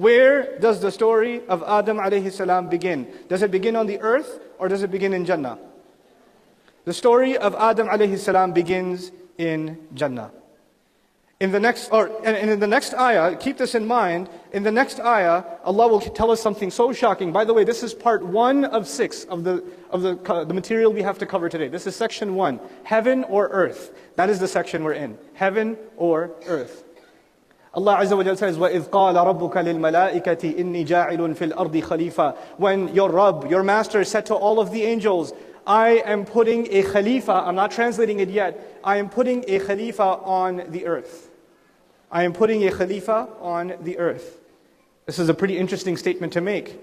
Where does the story of Adam alayhi salam begin? Does it begin on the earth or does it begin in Jannah? The story of Adam alayhi salam begins in Jannah. In the next ayah, keep this in mind, in the next ayah, Allah will tell us something so shocking. By the way, this is part 1 of 6 of the material we have to cover today. This is section 1, heaven or earth. That is the section we're in, heaven or earth. Allah Azza wa Jalla says, وَإِذْ قَالَ رَبُّكَ لِلْمَلَائِكَةِ إِنِّي جَاعِلٌ فِي الْأَرْضِ خَلِيفَةً. When your Rabb, your Master, said to all of the angels, I am putting a Khalifa, I'm not translating it yet, I am putting a Khalifa on the earth. I am putting a Khalifa on the earth. This is a pretty interesting statement to make.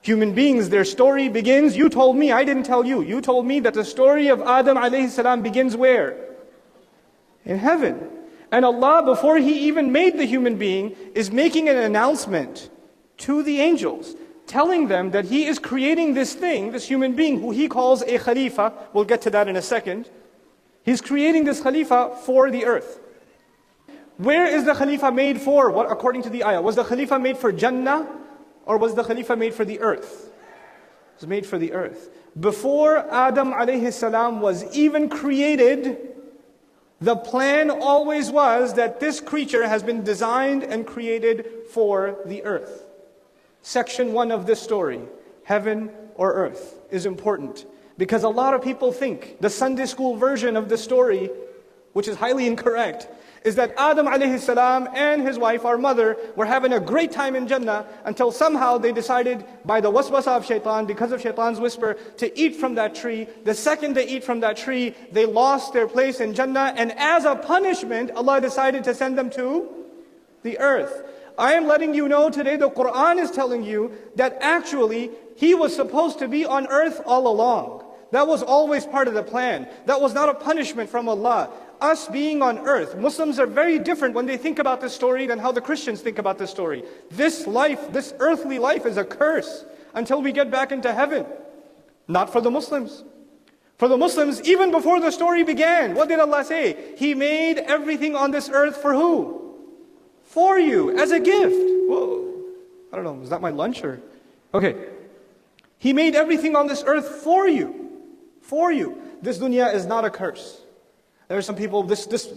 Human beings, their story begins, you told me, I didn't tell you. You told me that the story of Adam alayhi salam begins where? In heaven. And Allah, before He even made the human being, is making an announcement to the angels, telling them that He is creating this thing, this human being, who He calls a Khalifa. We'll get to that in a second. He's creating this Khalifa for the earth. Where is the Khalifa made for? What, according to the ayah, was the Khalifa made for Jannah or was the Khalifa made for the earth? It was made for the earth. Before Adam alayhi salam was even created, the plan always was that this creature has been designed and created for the earth. Section 1 of this story, heaven or earth, is important because a lot of people think the Sunday school version of the story, which is highly incorrect, is that Adam alayhi salam and his wife, our mother, were having a great time in Jannah until somehow they decided by the waswasa of shaitan, because of shaitan's whisper, to eat from that tree. The second they eat from that tree, they lost their place in Jannah, and as a punishment, Allah decided to send them to the earth. I am letting you know today, the Quran is telling you that actually he was supposed to be on earth all along. That was always part of the plan. That was not a punishment from Allah. Us being on earth, Muslims are very different when they think about this story than how the Christians think about this story. This life, this earthly life is a curse until we get back into heaven. Not for the Muslims. For the Muslims, even before the story began, what did Allah say? He made everything on this earth for who? For you, as a gift. Whoa, I don't know, is that my lunch or? Okay. He made everything on this earth for you. For you. This dunya is not a curse. There are some people,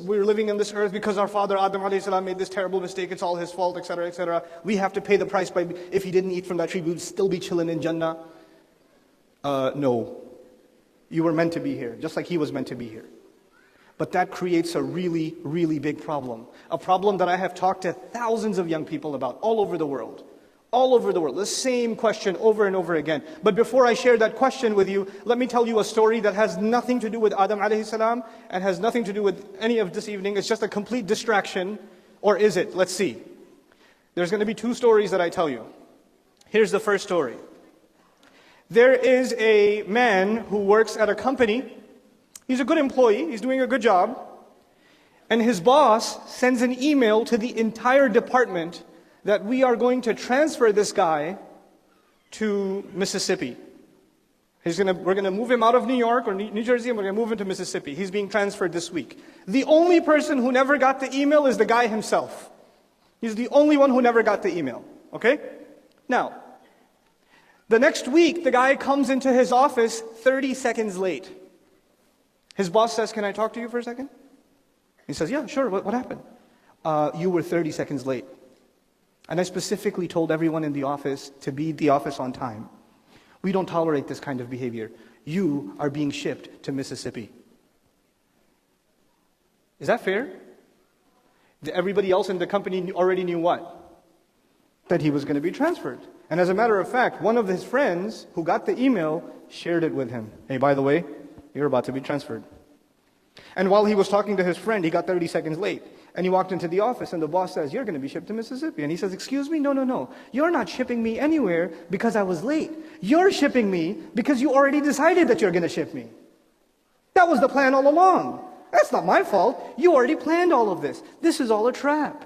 we're living in this earth because our father Adam alayhi salam made this terrible mistake, it's all his fault, etc., etc. We have to pay the price by, if he didn't eat from that tree, we would still be chilling in Jannah. No. You were meant to be here, just like he was meant to be here. But that creates a really, really big problem. A problem that I have talked to thousands of young people about all over the world. All over the world, the same question over and over again. But before I share that question with you, let me tell you a story that has nothing to do with Adam alayhi salam and has nothing to do with any of this evening. It's just a complete distraction. Or is it? Let's see. There's going to be 2 stories that I tell you. Here's the first story. There is a man who works at a company. He's a good employee. He's doing a good job. And his boss sends an email to the entire department that we are going to transfer this guy to Mississippi. We're going to move him out of New York or New Jersey and we're going to move him to Mississippi. He's being transferred this week. The only person who never got the email is the guy himself. He's the only one who never got the email. Okay? Now, the next week, the guy comes into his office 30 seconds late. His boss says, "Can I talk to you for a second?" He says, "Yeah, sure. What happened?" "You were 30 seconds late. And I specifically told everyone in the office to be at the office on time. We don't tolerate this kind of behavior. You are being shipped to Mississippi." Is that fair? Everybody else in the company already knew what? That he was going to be transferred. And as a matter of fact, one of his friends who got the email shared it with him. "Hey, by the way, you're about to be transferred." And while he was talking to his friend, he got 30 seconds late. And he walked into the office and the boss says, "You're going to be shipped to Mississippi." And he says, "Excuse me? No. You're not shipping me anywhere because I was late. You're shipping me because you already decided that you're going to ship me. That was the plan all along. That's not my fault. You already planned all of this. This is all a trap."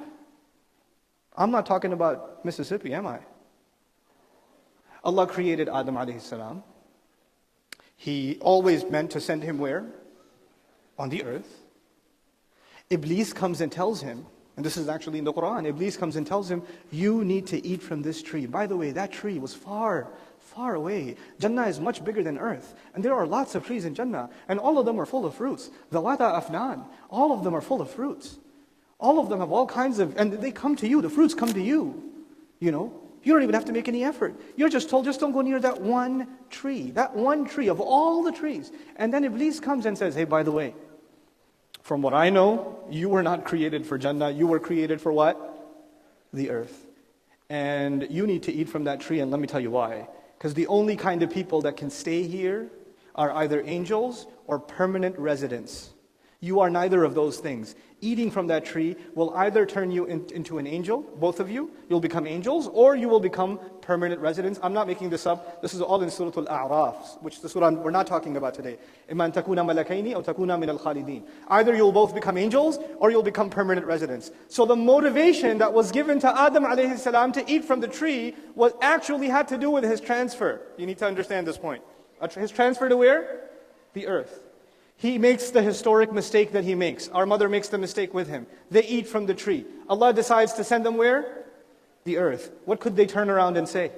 I'm not talking about Mississippi, am I? Allah created Adam alayhi salam. He always meant to send him where? On the earth. Iblis comes and tells him, And this is actually in the Quran. Iblis comes and tells him, you need to eat from this tree. By the way, that tree was far, far away. Jannah is much bigger than earth. And there are lots of trees in Jannah. And all of them are full of fruits. Dhawata afnan. All of them are full of fruits. All of them have all kinds of, and they come to you. The fruits come to you. You know, you don't even have to make any effort. You're just told, just don't go near that one tree. That one tree of all the trees. And then Iblis comes and says, hey, by the way, from what I know, you were not created for Jannah. You were created for what? The earth. And you need to eat from that tree, and let me tell you why. Because the only kind of people that can stay here are either angels or permanent residents. You are neither of those things. Eating from that tree will either turn you into an angel, both of you. You'll become angels, or you will become permanent residents. I'm not making this up. This is all in Surah Al-A'raf, which the surah we're not talking about today. إِمَّا أَن تَكُونَ مَلَكَيْنِ أَوْ تَكُونَ مِنَ الْخَالِدِينَ. Either you'll both become angels, or you'll become permanent residents. So the motivation that was given to Adam alayhi salam to eat from the tree was actually had to do with his transfer. You need to understand this point. His transfer to where? The earth. He makes the historic mistake that he makes. Our mother makes the mistake with him. They eat from the tree. Allah decides to send them where? The earth. What could they turn around and say?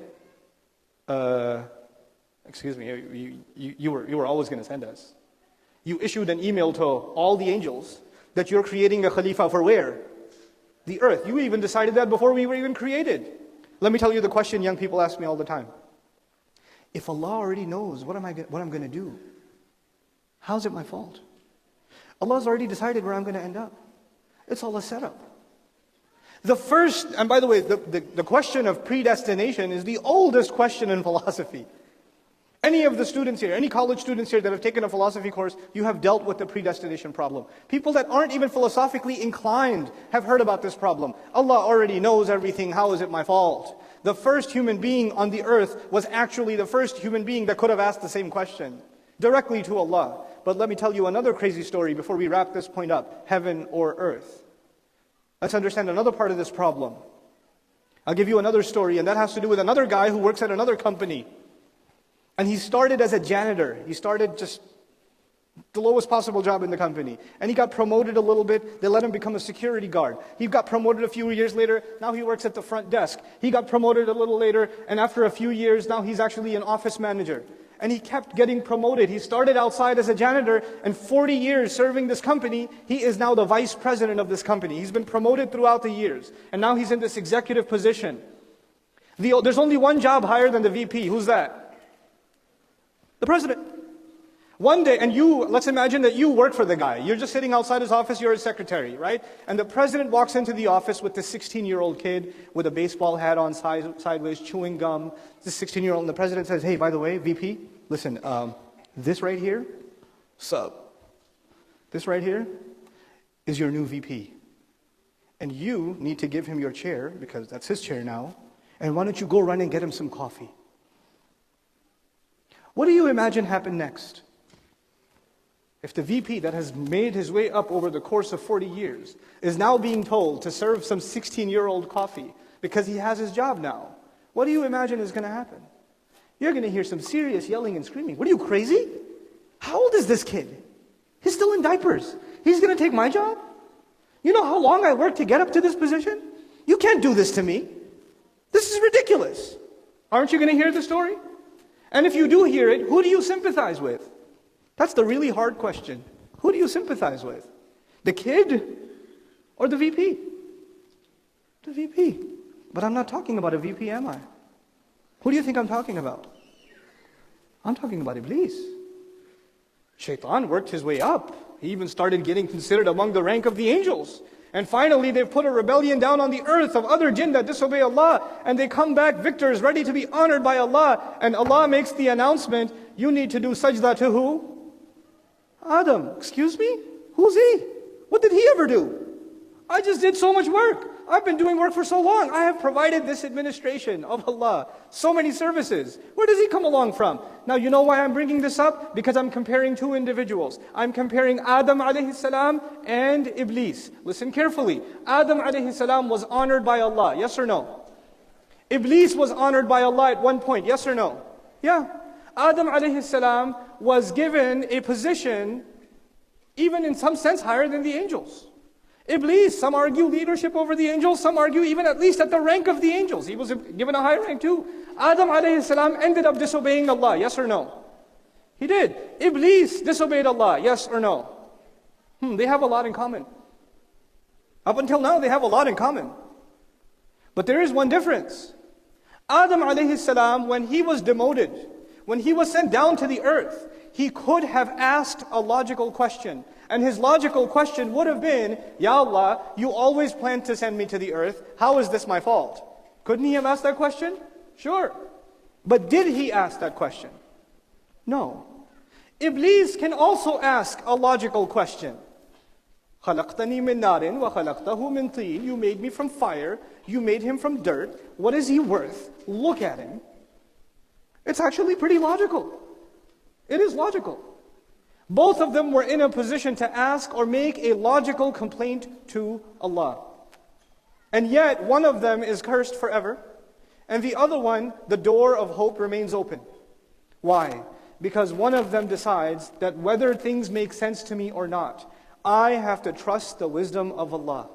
Excuse me, you were always going to send us. You issued an email to all the angels that you're creating a khalifa for where? The earth. You even decided that before we were even created. Let me tell you the question young people ask me all the time. If Allah already knows what I'm going to do, how's it my fault? Allah's already decided where I'm going to end up. It's all a setup. The first, and by the way, the question of predestination is the oldest question in philosophy. Any of the students here, any college students here that have taken a philosophy course, you have dealt with the predestination problem. People that aren't even philosophically inclined have heard about this problem. Allah already knows everything, how is it my fault? The first human being on the earth was actually the first human being that could have asked the same question directly to Allah. But let me tell you another crazy story before we wrap this point up. Heaven or earth. Let's understand another part of this problem. I'll give you another story, and that has to do with another guy who works at another company. And he started as a janitor. He started just the lowest possible job in the company. And he got promoted a little bit. They let him become a security guard. He got promoted a few years later. Now he works at the front desk. He got promoted a little later. And after a few years, now he's actually an office manager. And he kept getting promoted. He started outside as a janitor, and 40 years serving this company, he is now the vice president of this company. He's been promoted throughout the years. And now he's in this executive position. There's only one job higher than the VP. Who's that? The president. One day, and let's imagine that you work for the guy. You're just sitting outside his office, you're his secretary, right? And the president walks into the office with this 16-year-old kid with a baseball hat on sideways, chewing gum. This 16-year-old, and the president says, hey, by the way, VP, listen, this right here, this right here is your new VP. And you need to give him your chair, because that's his chair now. And why don't you go run and get him some coffee? What do you imagine happened next? If the VP that has made his way up over the course of 40 years is now being told to serve some 16-year-old coffee because he has his job now, what do you imagine is going to happen? You're going to hear some serious yelling and screaming. What are you, crazy? How old is this kid? He's still in diapers. He's going to take my job? You know how long I worked to get up to this position? You can't do this to me. This is ridiculous. Aren't you going to hear the story? And if you do hear it, who do you sympathize with? That's the really hard question. Who do you sympathize with? The kid or the VP? The VP. But I'm not talking about a VP, am I? Who do you think I'm talking about? I'm talking about Iblis. Shaitan worked his way up. He even started getting considered among the rank of the angels. And finally, they've put a rebellion down on the earth of other jinn that disobey Allah. And they come back victors, ready to be honored by Allah. And Allah makes the announcement, you need to do sajda to who? Adam. Excuse me? Who's he? What did he ever do? I just did so much work. I've been doing work for so long. I have provided this administration of Allah so many services. Where does he come along from? Now you know why I'm bringing this up? Because I'm comparing two individuals. I'm comparing Adam alayhi salam and Iblis. Listen carefully. Adam alayhi salam was honored by Allah. Yes or no? Iblis was honored by Allah at one point. Yes or no? Yeah. Adam alayhi salam was given a position even in some sense higher than the angels. Iblis, some argue leadership over the angels, some argue even at least at the rank of the angels. He was given a high rank too. Adam alayhi salam ended up disobeying Allah, yes or no? He did. Iblis disobeyed Allah, yes or no? They have a lot in common. Up until now, they have a lot in common. But there is one difference. Adam alayhi salam, when he was demoted, when he was sent down to the earth, he could have asked a logical question. And his logical question would have been, Ya Allah, you always planned to send me to the earth. How is this my fault? Couldn't he have asked that question? Sure. But did he ask that question? No. Iblis can also ask a logical question. خَلَقْتَنِي مِن نَارٍ وَخَلَقْتَهُ مِن طِينٍ. You made me from fire. You made him from dirt. What is he worth? Look at him. It's actually pretty logical. It is logical. Both of them were in a position to ask or make a logical complaint to Allah. And yet, one of them is cursed forever, and the other one, the door of hope remains open. Why? Because one of them decides that whether things make sense to me or not, I have to trust the wisdom of Allah.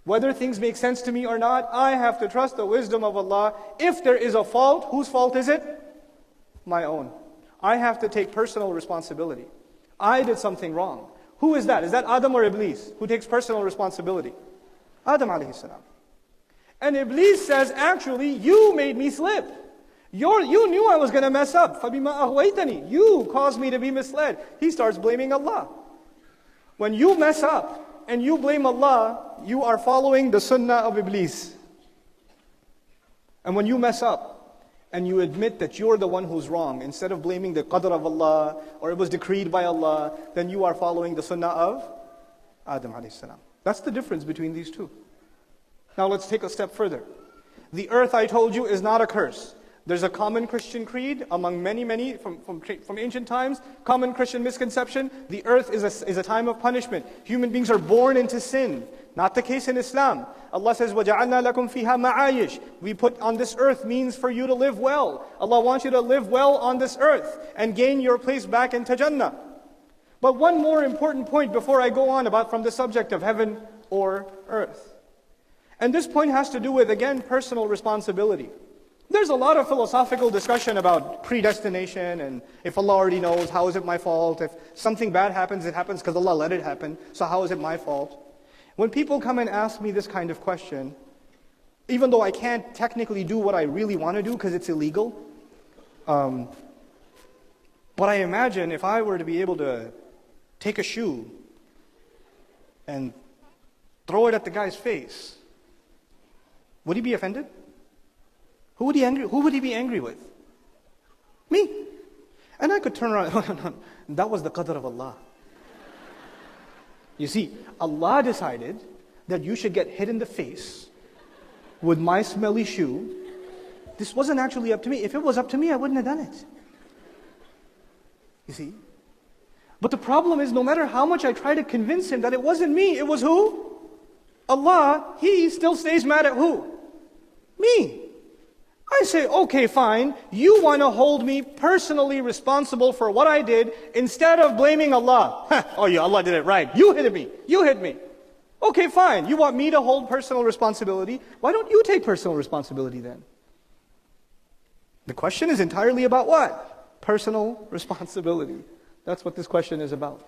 Whether things make sense to me or not, I have to trust the wisdom of Allah. If there is a fault, whose fault is it? My own. I have to take personal responsibility. I did something wrong. Who is that? Is that Adam or Iblis who takes personal responsibility? Adam alayhi salam. And Iblis says, actually, you made me slip. You knew I was going to mess up. فَبِمَا أَغْوَيْتَنِي. You caused me to be misled. He starts blaming Allah. When you mess up and you blame Allah, you are following the sunnah of Iblis. And when you mess up, and you admit that you're the one who's wrong, instead of blaming the qadr of Allah, or it was decreed by Allah, then you are following the sunnah of Adam alayhi salam. That's the difference between these two. Now let's take a step further. The earth, I told you, is not a curse. There's a common Christian creed among many from ancient times, common Christian misconception. The earth is a time of punishment. Human beings are born into sin. Not the case in Islam. Allah says, وَجَعَلْنَا لَكُمْ فِيهَا مَعَايِشْ. We put on this earth means for you to live well. Allah wants you to live well on this earth and gain your place back into Jannah. But one more important point before I go on from the subject of heaven or earth. And this point has to do with, again, personal responsibility. There's a lot of philosophical discussion about predestination and if Allah already knows, how is it my fault? If something bad happens, it happens because Allah let it happen. So how is it my fault? When people come and ask me this kind of question, even though I can't technically do what I really want to do because it's illegal, but I imagine if I were to be able to take a shoe and throw it at the guy's face, would he be offended? Who would he be angry with? Me. And I could turn around, no, that was the qadr of Allah. You see, Allah decided that you should get hit in the face with my smelly shoe. This wasn't actually up to me. If it was up to me, I wouldn't have done it. You see? But the problem is, no matter how much I try to convince him that it wasn't me, it was who? Allah. He still stays mad at who? Me. I say, okay, fine. You want to hold me personally responsible for what I did instead of blaming Allah. Oh yeah, Allah did it right. You hit me. You hit me. Okay, fine. You want me to hold personal responsibility? Why don't you take personal responsibility then? The question is entirely about what? Personal responsibility. That's what this question is about.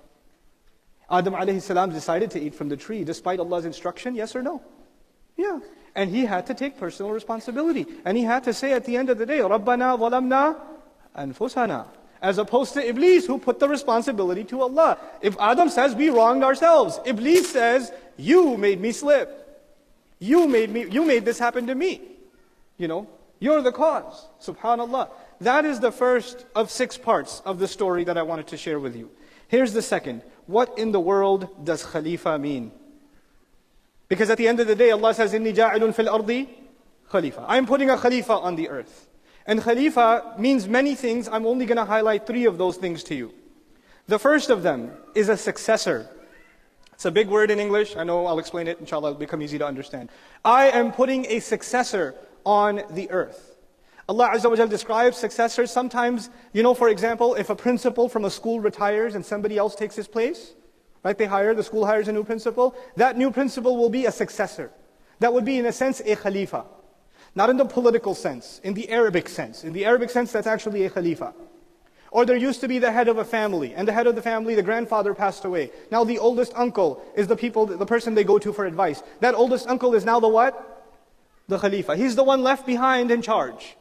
Adam alayhi salam decided to eat from the tree despite Allah's instruction, yes or no? Yeah. And he had to take personal responsibility. And he had to say at the end of the day, رَبَّنَا ظَلَمْنَا أَنفُسَنَا. As opposed to Iblis, who put the responsibility to Allah. If Adam says we wronged ourselves, Iblis says, you made me slip. You made this happen to me. You're the cause. Subhanallah. That is the first of 6 parts of the story that I wanted to share with you. Here's the second. What in the world does Khalifa mean? Because at the end of the day, Allah says, إِنِّي جَاعِلٌ فِي الْأَرْضِ Khalifa. I'm putting a Khalifa on the earth. And Khalifa means many things. I'm only going to highlight 3 of those things to you. The first of them is a successor. It's a big word in English. I know, I'll explain it. Inshallah, it'll become easy to understand. I am putting a successor on the earth. Allah Azza wa Jal describes successors. Sometimes, for example, if a principal from a school retires and somebody else takes his place, right? The school hires a new principal. That new principal will be a successor. That would be, in a sense, a khalifa. Not in the political sense, in the Arabic sense. In the Arabic sense, that's actually a khalifa. Or there used to be the head of a family, and the head of the family, the grandfather passed away. Now the oldest uncle is the person they go to for advice. That oldest uncle is now the what? The khalifa. He's the one left behind in charge.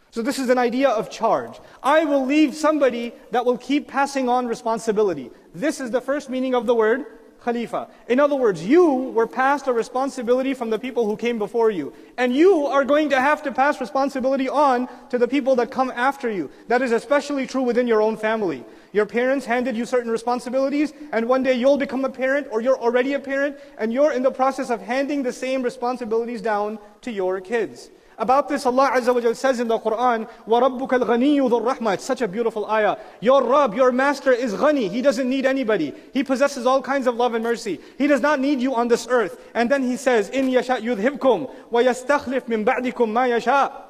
So this is an idea of charge. I will leave somebody that will keep passing on responsibility. This is the first meaning of the word khalifa. In other words, you were passed a responsibility from the people who came before you. And you are going to have to pass responsibility on to the people that come after you. That is especially true within your own family. Your parents handed you certain responsibilities, and one day you'll become a parent, or you're already a parent, and you're in the process of handing the same responsibilities down to your kids. About this, Allah Azza wa Jal says in the Quran, وَرَبُّكَ الْغَنِيُّ ذُو الرَّحْمَةِ. It's such a beautiful ayah. Your Rabb, your Master is ghani. He doesn't need anybody. He possesses all kinds of love and mercy. He does not need you on this earth. And then He says, إِن يَشَأْ يُذْهِبْكُمْ وَيَسْتَخْلِفْ مِن بَعْدِكُمْ مَا يَشَاءُ.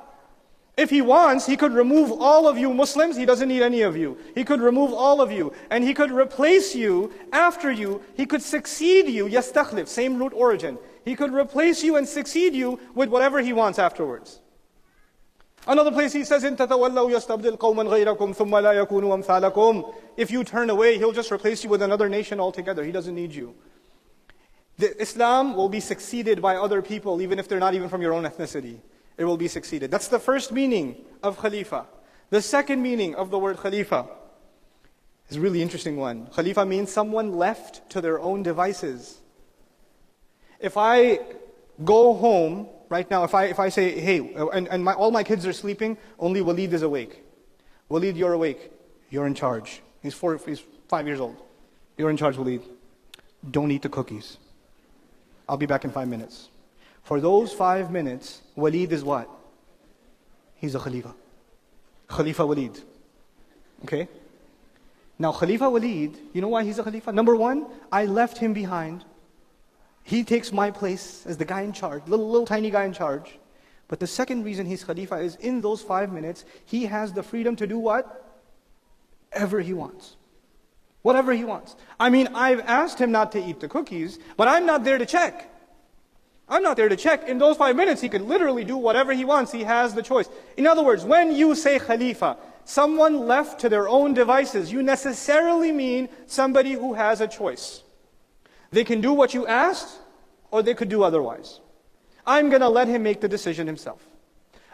If He wants, He could remove all of you Muslims. He doesn't need any of you. He could remove all of you. And He could replace you after you. He could succeed you. يَسْتَخْلِفْ, same root origin. He could replace you and succeed you with whatever He wants afterwards. Another place He says, إِن تَتَوَلَّوْا يَسْتَبْدِلْ قَوْمًا غَيْرَكُمْ ثُمَّ لَا يَكُونُوا أَمْثَالَكُمْ. If you turn away, He'll just replace you with another nation altogether. He doesn't need you. Islam will be succeeded by other people, even if they're not even from your own ethnicity. It will be succeeded. That's the first meaning of khalifa. The second meaning of the word khalifa is a really interesting one. Khalifa means someone left to their own devices. If I go home right now, if I say, hey, and all my kids are sleeping, only Walid is awake. Walid, you're awake. You're in charge. He's 5 years old. You're in charge, Walid. Don't eat the cookies. I'll be back in 5 minutes. For those 5 minutes, Walid is what? He's a khalifa. Khalifa Walid. Okay? Now Khalifa Walid, you know why he's a khalifa? Number one, I left him behind. He takes my place as the guy in charge, little tiny guy in charge. But the second reason he's khalifa is in those 5 minutes, he has the freedom to do whatever he wants. Whatever he wants. I mean, I've asked him not to eat the cookies, but I'm not there to check. I'm not there to check. In those 5 minutes, he can literally do whatever he wants. He has the choice. In other words, when you say khalifa, someone left to their own devices, you necessarily mean somebody who has a choice. They can do what you asked, or they could do otherwise. I'm going to let him make the decision himself.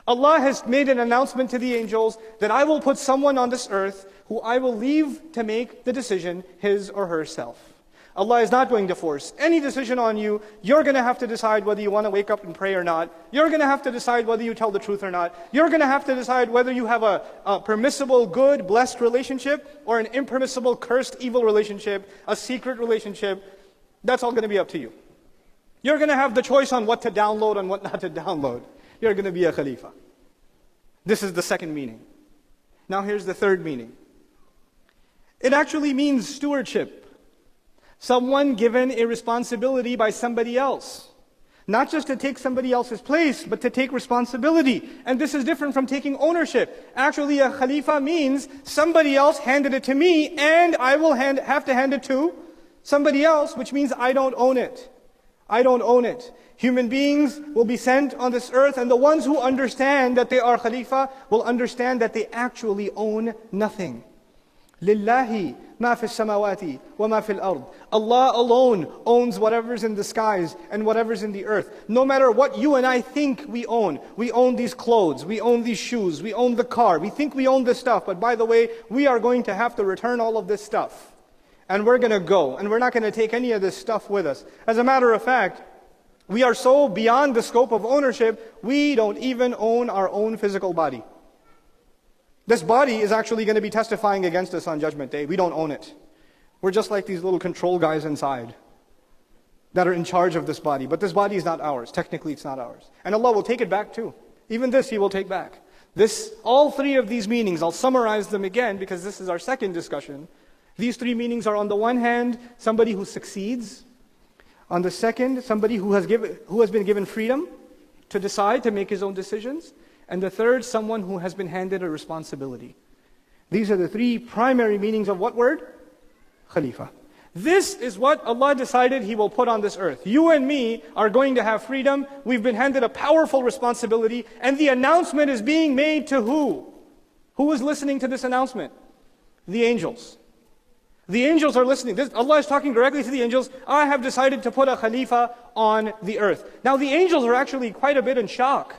Allah has made an announcement to the angels that I will put someone on this earth who I will leave to make the decision his or herself. Allah is not going to force any decision on you. You're going to have to decide whether you want to wake up and pray or not. You're going to have to decide whether you tell the truth or not. You're going to have to decide whether you have a permissible, good, blessed relationship or an impermissible, cursed, evil relationship, a secret relationship. That's all going to be up to you. You're going to have the choice on what to download and what not to download. You're going to be a khalifa. This is the second meaning. Now here's the third meaning. It actually means stewardship. Someone given a responsibility by somebody else. Not just to take somebody else's place, but to take responsibility. And this is different from taking ownership. Actually, a khalifa means somebody else handed it to me, and I will have to hand it to somebody else, which means I don't own it. I don't own it. Human beings will be sent on this earth, and the ones who understand that they are khalifa will understand that they actually own nothing. Lillahi ma fi samawati wa ma fil ard. Allah alone owns whatever's in the skies and whatever's in the earth. No matter what you and I think we own these clothes, we own these shoes, we own the car, we think we own this stuff, but by the way, we are going to have to return all of this stuff. And we're going to go, and we're not going to take any of this stuff with us. As a matter of fact, we are so beyond the scope of ownership, we don't even own our own physical body. This body is actually going to be testifying against us on Judgment Day. We don't own it. We're just like these little control guys inside that are in charge of this body. But this body is not ours. Technically, it's not ours. And Allah will take it back too. Even this He will take back. All three of these meanings, I'll summarize them again because this is our second discussion. These three meanings are, on the one hand, somebody who succeeds. On the second, somebody who has been given freedom to decide, to make his own decisions. And the third, someone who has been handed a responsibility. These are the three primary meanings of what word? Khalifa. This is what Allah decided He will put on this earth. You and me are going to have freedom. We've been handed a powerful responsibility. And the announcement is being made to who? Who is listening to this announcement? The angels. The angels are listening. Allah is talking directly to the angels. I have decided to put a Khalifa on the earth. Now the angels are actually quite a bit in shock.